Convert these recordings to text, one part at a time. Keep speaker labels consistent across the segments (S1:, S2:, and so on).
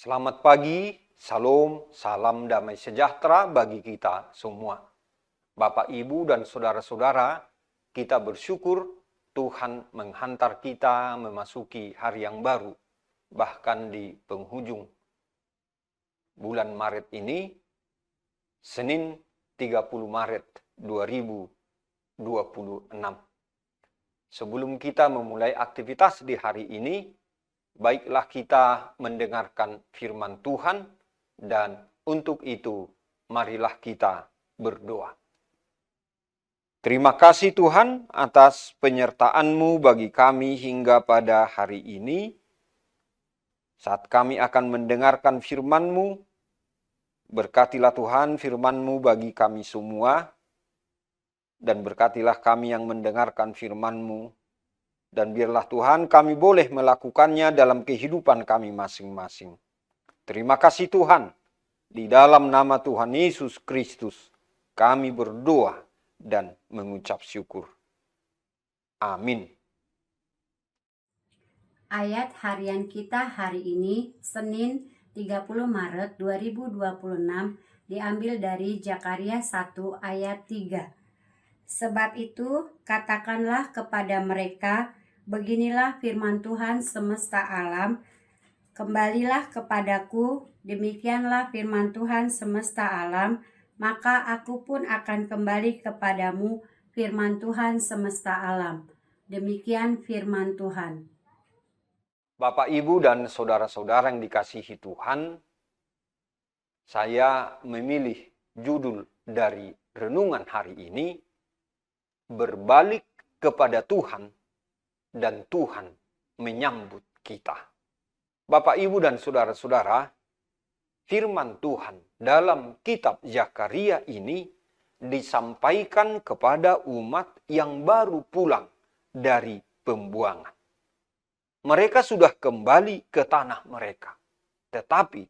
S1: Selamat pagi, salam, salam damai sejahtera bagi kita semua. Bapak, Ibu, dan saudara-saudara, kita bersyukur Tuhan menghantar kita memasuki hari yang baru. Bahkan di penghujung bulan Maret ini, Senin 30 Maret 2026. Sebelum kita memulai aktivitas di hari ini, baiklah kita mendengarkan firman Tuhan, dan untuk itu marilah kita berdoa. Terima kasih Tuhan atas penyertaan-Mu bagi kami hingga pada hari ini. Saat kami akan mendengarkan firman-Mu, berkatilah Tuhan firman-Mu bagi kami semua, dan berkatilah kami yang mendengarkan firman-Mu, dan biarlah Tuhan kami boleh melakukannya dalam kehidupan kami masing-masing. Terima kasih Tuhan, di dalam nama Tuhan Yesus Kristus kami berdoa dan mengucap syukur. Amin.
S2: Ayat harian kita hari ini, Senin 30 Maret 2026, diambil dari Zakaria 1 ayat 3. Sebab itu, katakanlah kepada mereka, beginilah firman Tuhan semesta alam, kembalilah kepadaku, demikianlah firman Tuhan semesta alam, maka aku pun akan kembali kepadamu, firman Tuhan semesta alam. Demikian firman Tuhan.
S1: Bapak, Ibu, dan saudara-saudara yang dikasihi Tuhan, saya memilih judul dari renungan hari ini, berbalik kepada Tuhan dan Tuhan menyambut kita. Bapak, Ibu, dan saudara-saudara, firman Tuhan dalam kitab Zakaria ini disampaikan kepada umat yang baru pulang dari pembuangan. Mereka sudah kembali ke tanah mereka, tetapi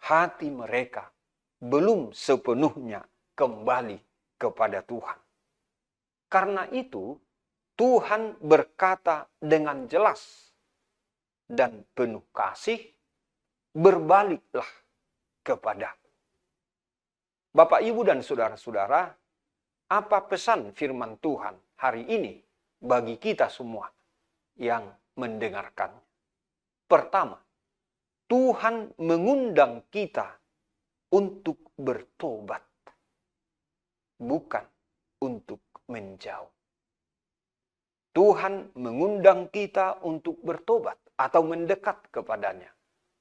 S1: hati mereka belum sepenuhnya kembali kepada Tuhan. Karena itu, Tuhan berkata dengan jelas dan penuh kasih, berbaliklah kepadaku. Bapak, Ibu, dan saudara-saudara, apa pesan firman Tuhan hari ini bagi kita semua yang mendengarkannya? Pertama, Tuhan mengundang kita untuk bertobat, bukan untuk menjauh. Tuhan mengundang kita untuk bertobat atau mendekat kepadanya,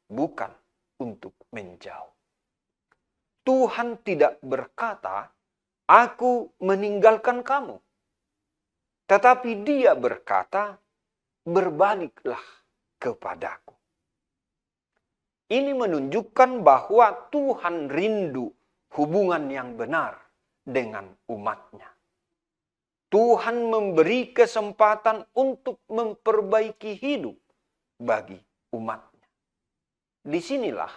S1: bukan untuk menjauh. Tuhan tidak berkata, "Aku meninggalkan kamu." Tetapi Dia berkata, "Berbaliklah kepadaku." Ini menunjukkan bahwa Tuhan rindu hubungan yang benar dengan umatnya. Tuhan memberi kesempatan untuk memperbaiki hidup bagi umatnya. Disinilah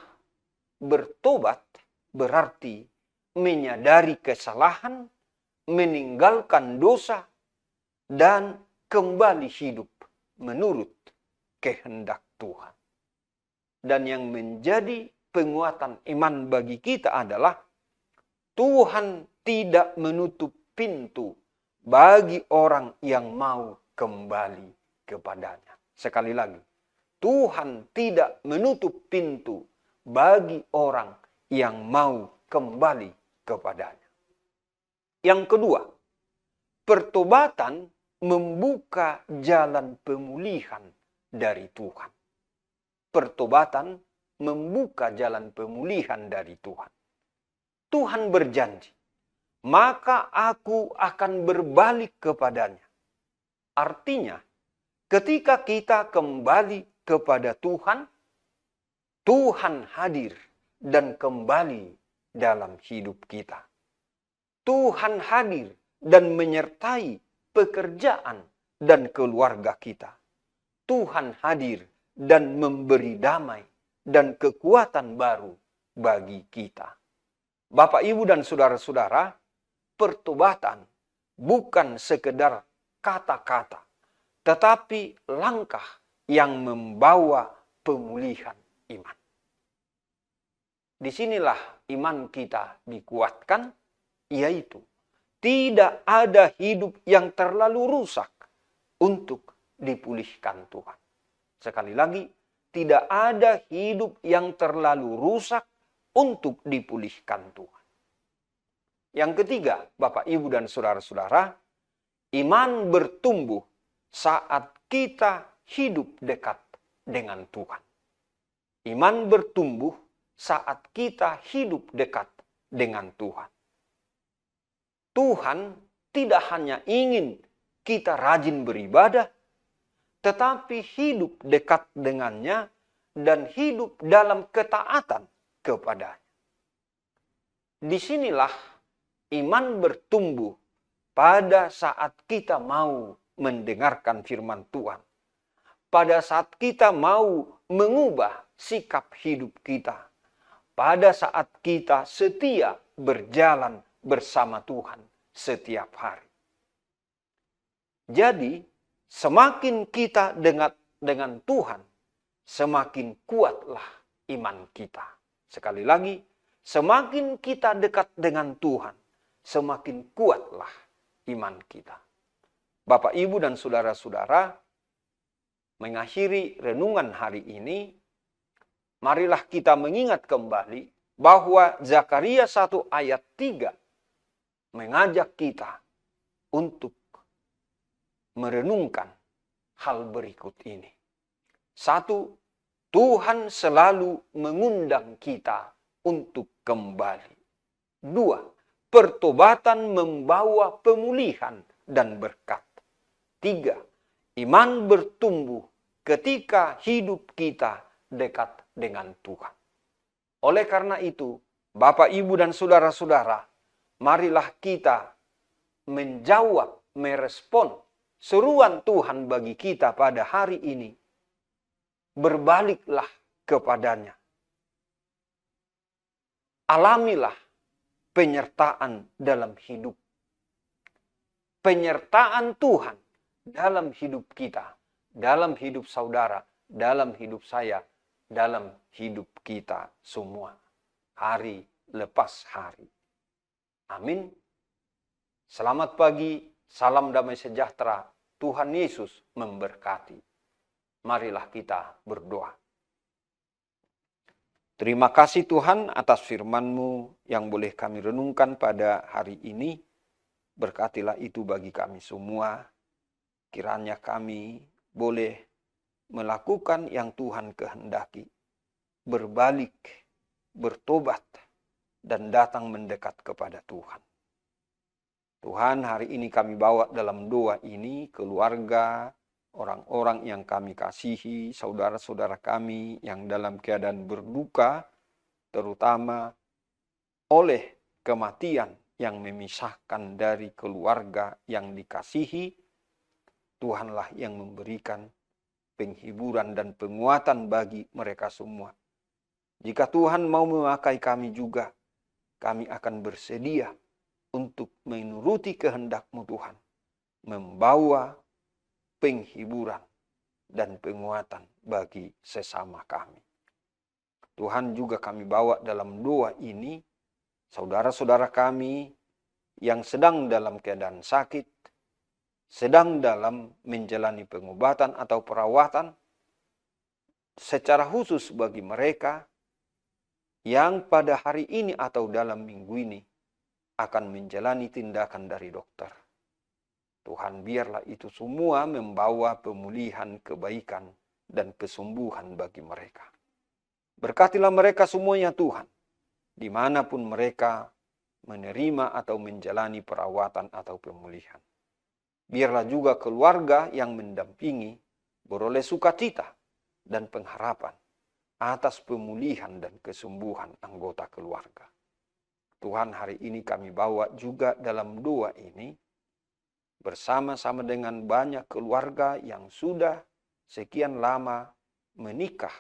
S1: bertobat berarti menyadari kesalahan, meninggalkan dosa, dan kembali hidup menurut kehendak Tuhan. Dan yang menjadi penguatan iman bagi kita adalah Tuhan tidak menutup pintu bagi orang yang mau kembali kepadanya. Sekali lagi, Tuhan tidak menutup pintu bagi orang yang mau kembali kepadanya. Yang kedua, pertobatan membuka jalan pemulihan dari Tuhan. Pertobatan membuka jalan pemulihan dari Tuhan. Tuhan berjanji, maka aku akan berbalik kepadanya. Artinya, ketika kita kembali kepada Tuhan, Tuhan hadir dan kembali dalam hidup kita. Tuhan hadir dan menyertai pekerjaan dan keluarga kita. Tuhan hadir dan memberi damai dan kekuatan baru bagi kita. Bapak, Ibu, dan saudara-saudara, pertobatan bukan sekedar kata-kata, tetapi langkah yang membawa pemulihan iman. disinilah iman kita dikuatkan, yaitu tidak ada hidup yang terlalu rusak untuk dipulihkan Tuhan. Sekali lagi, tidak ada hidup yang terlalu rusak untuk dipulihkan Tuhan. Yang ketiga, Bapak, Ibu, dan saudara-saudara, iman bertumbuh saat kita hidup dekat dengan Tuhan. Iman bertumbuh saat kita hidup dekat dengan Tuhan. Tuhan tidak hanya ingin kita rajin beribadah, tetapi hidup dekat dengannya dan hidup dalam ketaatan kepadanya. Disinilah iman bertumbuh pada saat kita mau mendengarkan firman Tuhan. Pada saat kita mau mengubah sikap hidup kita. Pada saat kita setia berjalan bersama Tuhan setiap hari. Jadi, semakin kita dekat dengan Tuhan, semakin kuatlah iman kita. Sekali lagi, semakin kita dekat dengan Tuhan, semakin kuatlah iman kita. Bapak, Ibu, dan saudara-saudara, mengakhiri renungan hari ini, marilah kita mengingat kembali bahwa Zakaria 1 ayat 3 mengajak kita untuk merenungkan hal berikut ini. 1, Tuhan selalu mengundang kita untuk kembali. 2, pertobatan membawa pemulihan dan berkat. 3, iman bertumbuh ketika hidup kita dekat dengan Tuhan. Oleh karena itu, Bapak, Ibu, dan saudara-saudara, marilah kita menjawab, merespon seruan Tuhan bagi kita pada hari ini. Berbaliklah kepadanya. Alamilah penyertaan dalam hidup. Penyertaan Tuhan dalam hidup kita, dalam hidup saudara, dalam hidup saya, dalam hidup kita semua. Hari lepas hari. Amin. Selamat pagi, salam damai sejahtera. Tuhan Yesus memberkati. Marilah kita berdoa. Terima kasih Tuhan atas firman-Mu yang boleh kami renungkan pada hari ini. Berkatilah itu bagi kami semua. Kiranya kami boleh melakukan yang Tuhan kehendaki. Berbalik, bertobat, dan datang mendekat kepada Tuhan. Tuhan, hari ini kami bawa dalam doa ini keluarga, orang-orang yang kami kasihi, saudara-saudara kami yang dalam keadaan berduka, terutama oleh kematian yang memisahkan dari keluarga yang dikasihi. Tuhanlah yang memberikan penghiburan dan penguatan bagi mereka semua. Jika Tuhan mau memakai kami juga, kami akan bersedia untuk menuruti kehendak-Mu Tuhan, membawa penghiburan dan penguatan bagi sesama kami. Tuhan, juga kami bawa dalam doa ini saudara-saudara kami yang sedang dalam keadaan sakit, sedang dalam menjalani pengobatan atau perawatan, secara khusus bagi mereka yang pada hari ini atau dalam minggu ini akan menjalani tindakan dari dokter. Tuhan, biarlah itu semua membawa pemulihan, kebaikan, dan kesembuhan bagi mereka. Berkatilah mereka semuanya Tuhan, dimanapun mereka menerima atau menjalani perawatan atau pemulihan. Biarlah juga keluarga yang mendampingi beroleh sukacita dan pengharapan atas pemulihan dan kesembuhan anggota keluarga. Tuhan, hari ini kami bawa juga dalam doa ini bersama-sama dengan banyak keluarga yang sudah sekian lama menikah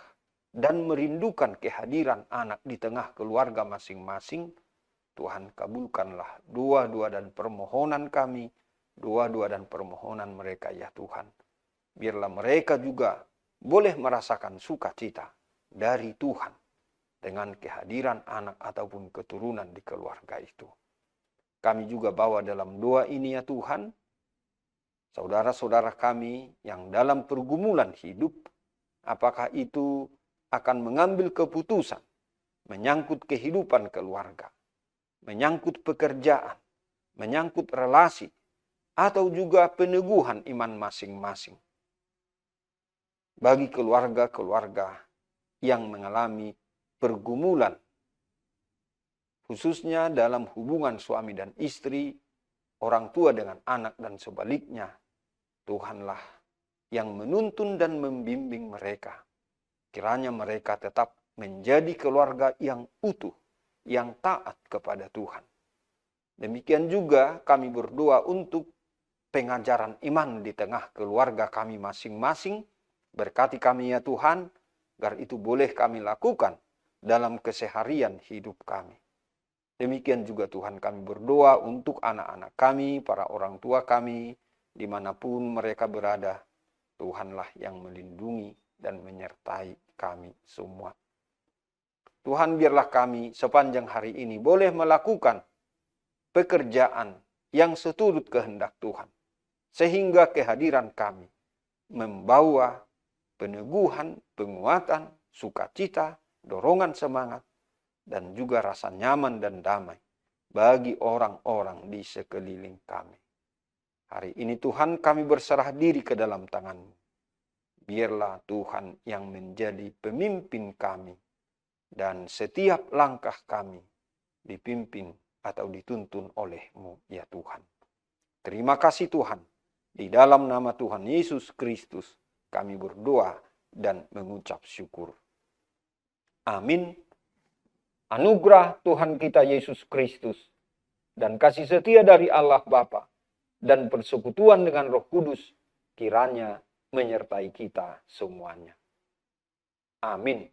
S1: dan merindukan kehadiran anak di tengah keluarga masing-masing. Tuhan, kabulkanlah doa-doa dan permohonan kami, doa-doa dan permohonan mereka ya Tuhan. Biarlah mereka juga boleh merasakan sukacita dari Tuhan dengan kehadiran anak ataupun keturunan di keluarga itu. Kami juga bawa dalam doa ini ya Tuhan, saudara-saudara kami yang dalam pergumulan hidup, apakah itu akan mengambil keputusan, menyangkut kehidupan keluarga, menyangkut pekerjaan, menyangkut relasi, atau juga peneguhan iman masing-masing. Bagi keluarga-keluarga yang mengalami pergumulan, khususnya dalam hubungan suami dan istri, orang tua dengan anak dan sebaliknya, Tuhanlah yang menuntun dan membimbing mereka. Kiranya mereka tetap menjadi keluarga yang utuh, yang taat kepada Tuhan. Demikian juga kami berdoa untuk pengajaran iman di tengah keluarga kami masing-masing. Berkati kami ya Tuhan, agar itu boleh kami lakukan dalam keseharian hidup kami. Demikian juga Tuhan kami berdoa untuk anak-anak kami, para orang tua kami, dimanapun mereka berada. Tuhanlah yang melindungi dan menyertai kami semua. Tuhan, biarlah kami sepanjang hari ini boleh melakukan pekerjaan yang seturut kehendak Tuhan. Sehingga kehadiran kami membawa peneguhan, penguatan, sukacita, dorongan semangat, dan juga rasa nyaman dan damai bagi orang-orang di sekeliling kami. Hari ini Tuhan, kami berserah diri ke dalam tangan-Mu. Biarlah Tuhan yang menjadi pemimpin kami, dan setiap langkah kami dipimpin atau dituntun oleh-Mu ya Tuhan. Terima kasih Tuhan. Di dalam nama Tuhan Yesus Kristus kami berdoa dan mengucap syukur. Amin. Anugerah Tuhan kita Yesus Kristus dan kasih setia dari Allah Bapa dan persekutuan dengan Roh Kudus kiranya menyertai kita semuanya. Amin.